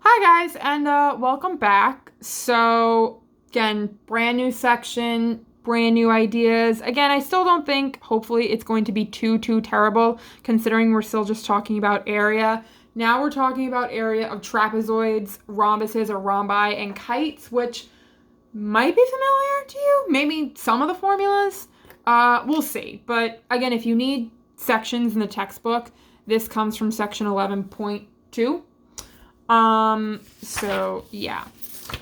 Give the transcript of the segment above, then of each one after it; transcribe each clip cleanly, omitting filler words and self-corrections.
Hi guys, and welcome back. So again, brand new section, brand new ideas. Again, I still don't think, hopefully, it's going to be too terrible, considering we're still just talking about area. Now we're talking about area of trapezoids, rhombuses or rhombi, and kites, which might be familiar to you. Maybe some of the formulas. We'll see. But again, if you need sections in the textbook, this comes from section 11.2. So yeah.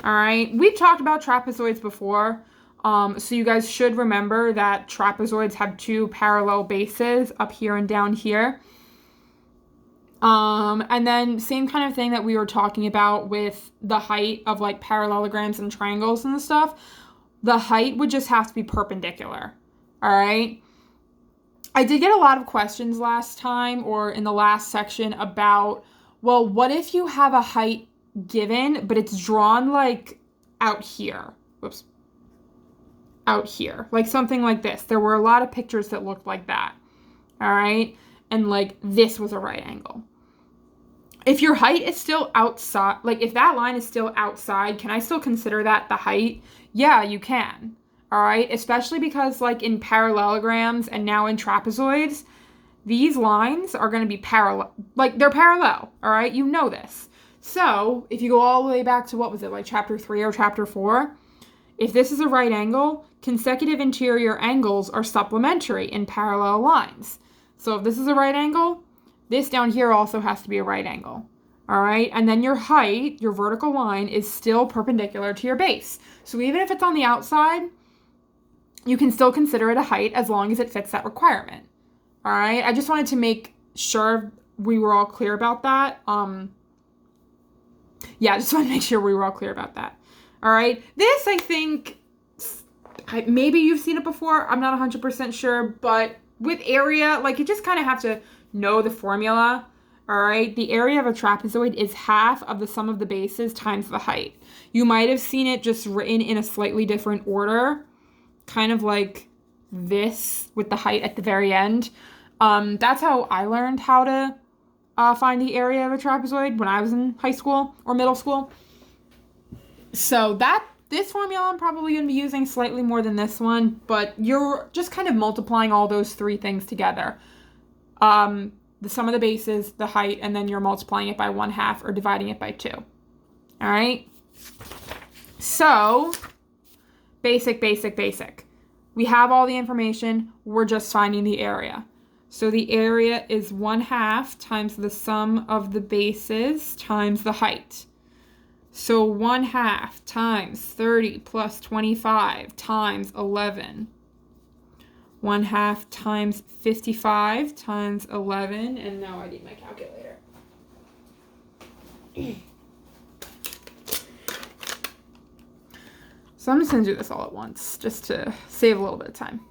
All right. We've talked about trapezoids before. So you guys should remember that trapezoids have two parallel bases up here and down here. And then same kind of thing that we were talking about with the height of like parallelograms and triangles and stuff. The height would just have to be perpendicular. All right. I did get a lot of questions last time or in the last section about, well, what if you have a height given, but it's drawn like out here? Whoops. Out here. Like something like this. There were a lot of pictures that looked like that. All right. And like this was a right angle. If your height is still outside, like if that line is still outside, can I still consider that the height? Yeah, you can. All right. Especially because like in parallelograms and now in trapezoids, these lines are going to be parallel, like they're parallel, all right? You know this. So if you go all the way back to, what was it, like chapter 3 or chapter 4, if this is a right angle, consecutive interior angles are supplementary in parallel lines. So if this is a right angle, this down here also has to be a right angle, all right? And then your height, your vertical line, is still perpendicular to your base. So even if it's on the outside, you can still consider it a height as long as it fits that requirement. All right. I just wanted to make sure we were all clear about that. Yeah, I just want to make sure we were all clear about that. All right. This, I think, maybe you've seen it before. I'm not 100% sure. But with area, like you just kind of have to know the formula. All right. The area of a trapezoid is half of the sum of the bases times the height. You might have seen it just written in a slightly different order, kind of like this with the height at the very end. That's how I learned how to find the area of a trapezoid when I was in high school or middle school. So this formula I'm probably going to be using slightly more than this one, but you're just kind of multiplying all those three things together. The sum of the bases, the height, and then you're multiplying it by 1/2 or dividing it by 2. All right? So, basic. We have all the information. We're just finding the area. So the area is 1/2 times the sum of the bases times the height. So 1/2 times 30 plus 25 times 11. 1/2 times 55 times 11. And now I need my calculator. So I'm just going to do this all at once, just to save a little bit of time.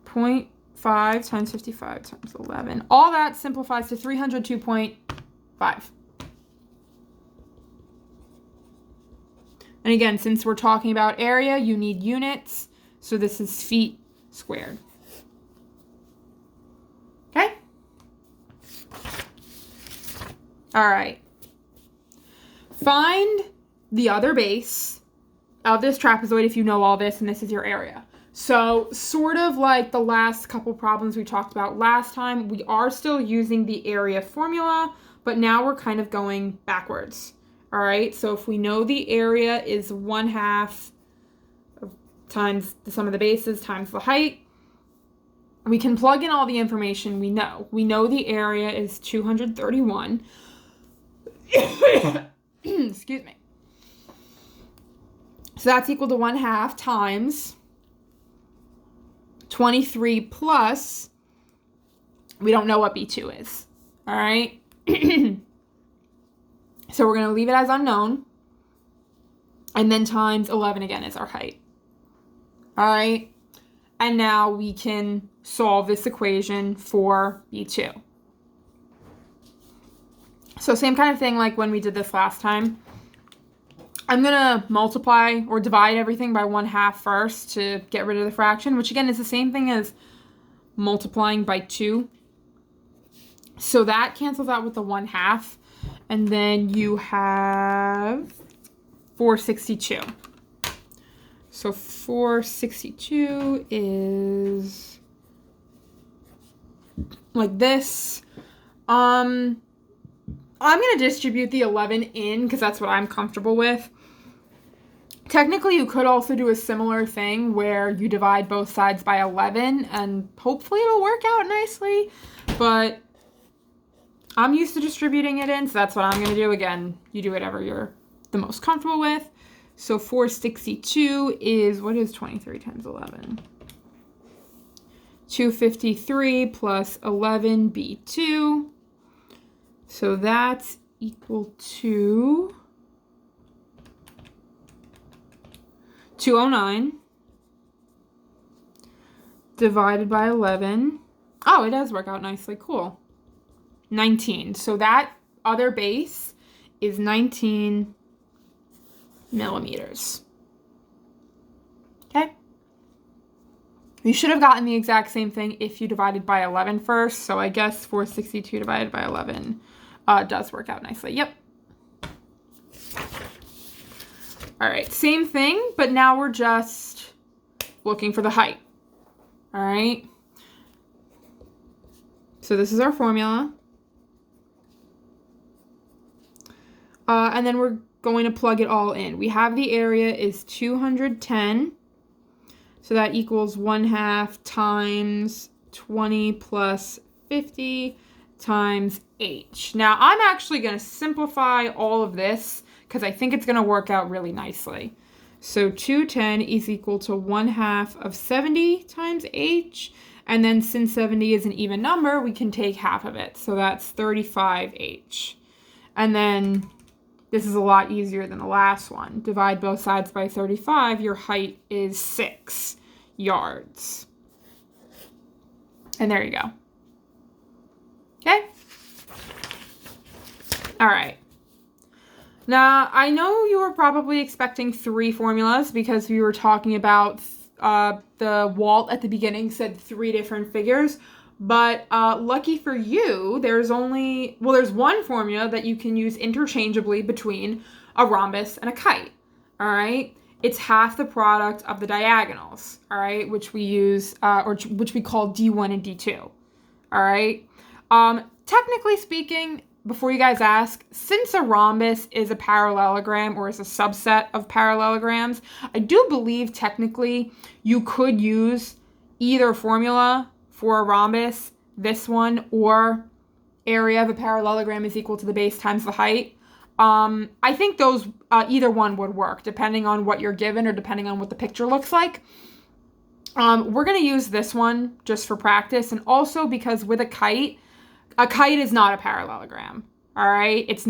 0.5 times 55 times 11. All that simplifies to 302.5. And again, since we're talking about area, you need units. So this is feet squared. Okay? All right. Find the other base of this trapezoid if you know all this and this is your area. So sort of like the last couple problems we talked about last time, we are still using the area formula, but now we're kind of going backwards. All right, so if we know the area is 1/2 times the sum of the bases times the height, we can plug in all the information we know. We know the area is 231. Excuse me. So that's equal to 1/2 times 23 plus, we don't know what B2 is. All right. So we're going to leave it as unknown. And then times 11 again is our height. All right. And now we can solve this equation for B2. So same kind of thing like when we did this last time. I'm going to multiply or divide everything by 1/2 first to get rid of the fraction, which again is the same thing as multiplying by 2. So that cancels out with the 1/2. And then you have 462. So 462 is like this. I'm going to distribute the 11 in because that's what I'm comfortable with. Technically, you could also do a similar thing where you divide both sides by 11 and hopefully it'll work out nicely. But I'm used to distributing it in, so that's what I'm going to do. Again, you do whatever you're the most comfortable with. So 462 is, what is 23 times 11? 253 plus 11b2. So that's equal to 209 divided by 11. Oh, it does work out nicely. Cool. 19. So that other base is 19 millimeters. Okay. You should have gotten the exact same thing if you divided by 11 first. So I guess 462 divided by 11 does work out nicely. Yep. All right, same thing, but now we're just looking for the height. All right. So this is our formula. And then we're going to plug it all in. We have the area is 210. So that equals 1/2 times 20 plus 50 times h. Now I'm actually going to simplify all of this because I think it's going to work out really nicely. So 210 is equal to 1/2 of 70 times h. And then since 70 is an even number, we can take half of it. So that's 35h. And then this is a lot easier than the last one. Divide both sides by 35. Your height is 6 yards. And there you go. Okay? All right. Now, I know you were probably expecting 3 formulas because we were talking about the Walt at the beginning said 3 different figures. But lucky for you, there's one formula that you can use interchangeably between a rhombus and a kite. All right? It's half the product of the diagonals, all right, which we use, which we call D1 and D2. All right? Technically speaking, before you guys ask, since a rhombus is a parallelogram or is a subset of parallelograms, I do believe technically you could use either formula for a rhombus, this one, or area of a parallelogram is equal to the base times the height. I think those, either one would work, depending on what you're given or depending on what the picture looks like. We're going to use this one just for practice, and also because with a kite is not a parallelogram, all right? It's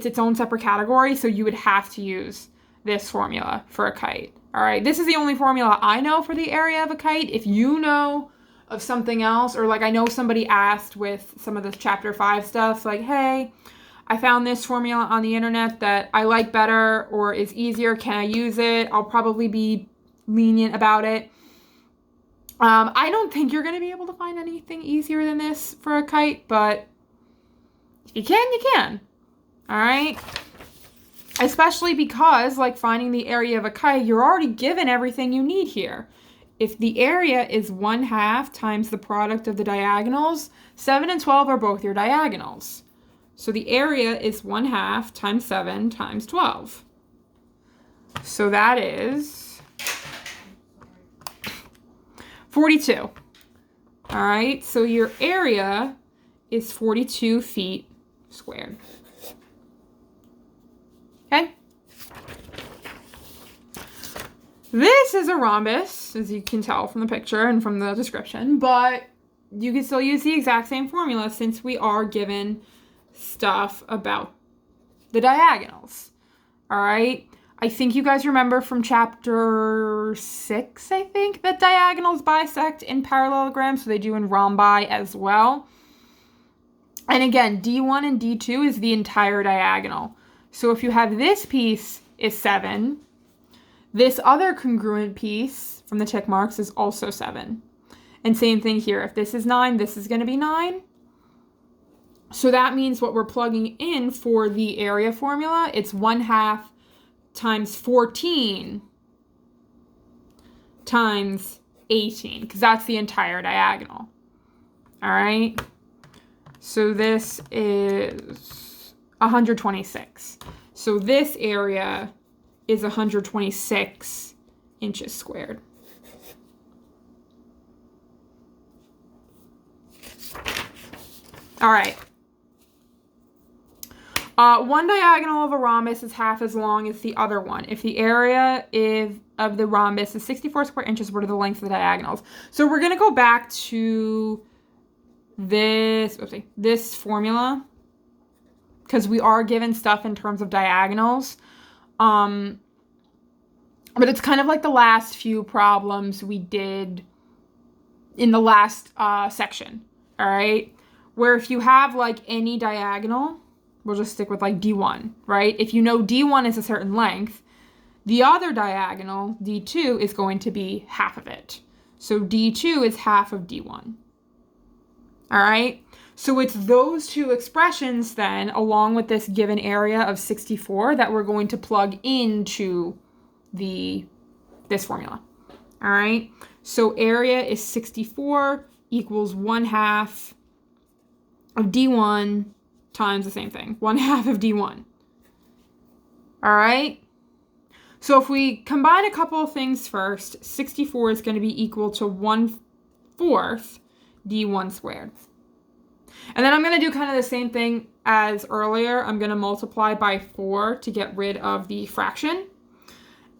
its own separate category, so you would have to use this formula for a kite, all right? This is the only formula I know for the area of a kite. If you know of something else, or like I know somebody asked with some of this chapter 5 stuff, like, hey, I found this formula on the internet that I like better or is easier. Can I use it? I'll probably be lenient about it. I don't think you're going to be able to find anything easier than this for a kite, but if you can, you can. All right? Especially because, like, finding the area of a kite, you're already given everything you need here. If the area is 1/2 times the product of the diagonals, 7 and 12 are both your diagonals. So the area is 1/2 times 7 times 12. So that is 42. All right, so your area is 42 feet squared. Okay? This is a rhombus, as you can tell from the picture and from the description, but you can still use the exact same formula since we are given stuff about the diagonals. All right? I think you guys remember from chapter 6, I think, that diagonals bisect in parallelograms, so they do in rhombi as well. And again, D1 and D2 is the entire diagonal. So if you have this piece is 7, this other congruent piece from the tick marks is also 7. And same thing here. If this is 9, this is going to be 9. So that means what we're plugging in for the area formula, it's 1/2 times 14 times 18, because that's the entire diagonal. All right? So this is 126. So this area is 126 inches squared. All right. One diagonal of a rhombus is half as long as the other one. If the area of the rhombus is 64 square inches, what are the lengths of the diagonals? So we're going to go back to this formula, because we are given stuff in terms of diagonals. But it's kind of like the last few problems we did in the last section, all right? Where if you have like any diagonal, we'll just stick with like D1, right? If you know D1 is a certain length, the other diagonal, D2, is going to be half of it. So D2 is half of D1. All right? So it's those two expressions then, along with this given area of 64, that we're going to plug into this formula. All right? So area is 64 equals 1/2 of D1 times the same thing, 1/2 of D1. All right? So if we combine a couple of things first, 64 is going to be equal to 1/4 D1 squared. And then I'm going to do kind of the same thing as earlier. I'm going to multiply by 4 to get rid of the fraction.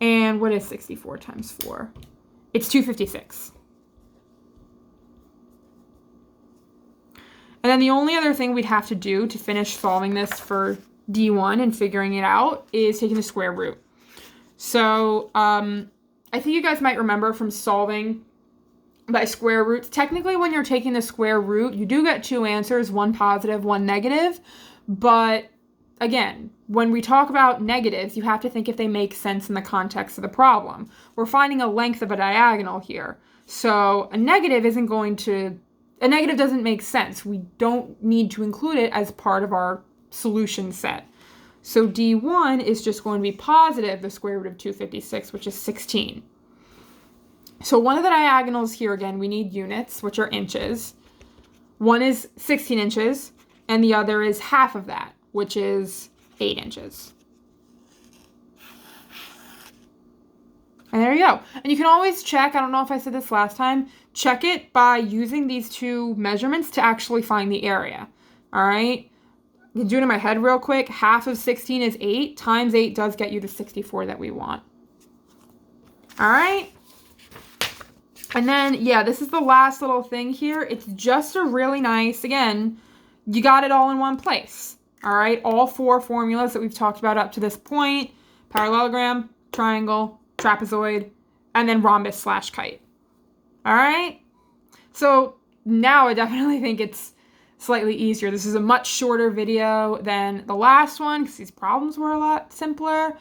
And what is 64 times 4? It's 256. And then the only other thing we'd have to do to finish solving this for D1 and figuring it out is taking the square root. So I think you guys might remember from solving by square roots, technically when you're taking the square root, you do get two answers, one positive, one negative. But again, when we talk about negatives, you have to think if they make sense in the context of the problem. We're finding a length of a diagonal here. So a negative doesn't make sense. We don't need to include it as part of our solution set. So D1 is just going to be positive the square root of 256, which is 16. So one of the diagonals here, again, we need units, which are inches. One is 16 inches, and the other is half of that, which is 8 inches. And there you go. And you can always check, I don't know if I said this last time, check it by using these two measurements to actually find the area. All right? You can do it in my head real quick. Half of 16 is 8. Times 8 does get you the 64 that we want. All right? And then, yeah, this is the last little thing here. It's just a really nice, again, you got it all in one place. All right? All four formulas that we've talked about up to this point, parallelogram, triangle, trapezoid, and then rhombus / kite. All right? So now I definitely think it's slightly easier. This is a much shorter video than the last one because these problems were a lot simpler.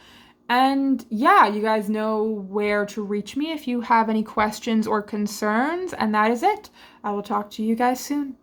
And yeah, you guys know where to reach me if you have any questions or concerns. And that is it. I will talk to you guys soon.